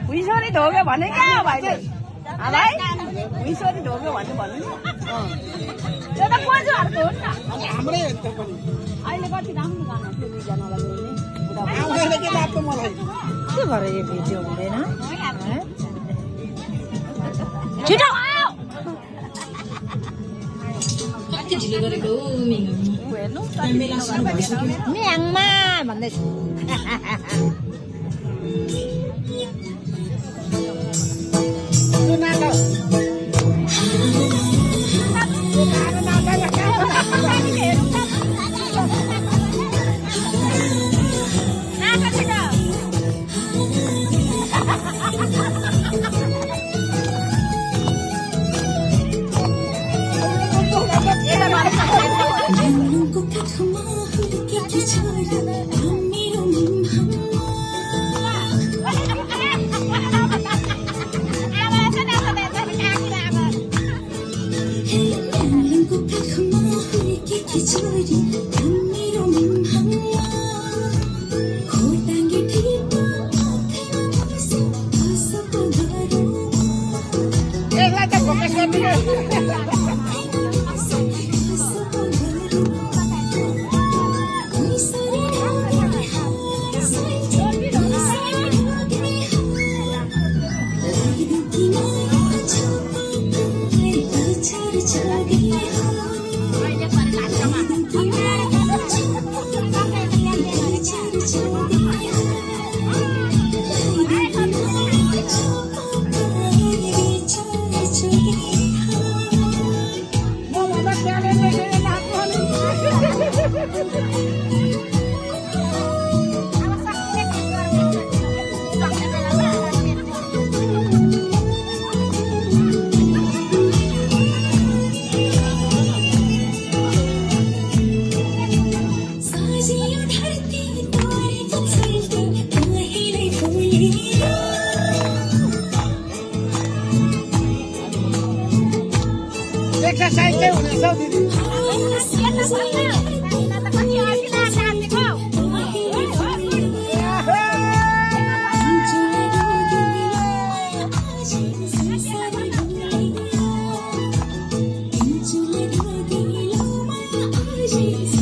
भुइँसरी ढोग्यो भने क्या भाइले भाइ भुइँसरी ढोग्यो भन्नु भन्नु त्यो त कोजहरूको हो नि त हाम्रै अहिले कति राम्रो गाना थियो दुईजनालाई के भएर यो भिडियो हुँदैन छिटो म्याङमा भन्दैछ एक्सरसाइज चाहिँ हुनेछ हौ दिदी Jesus.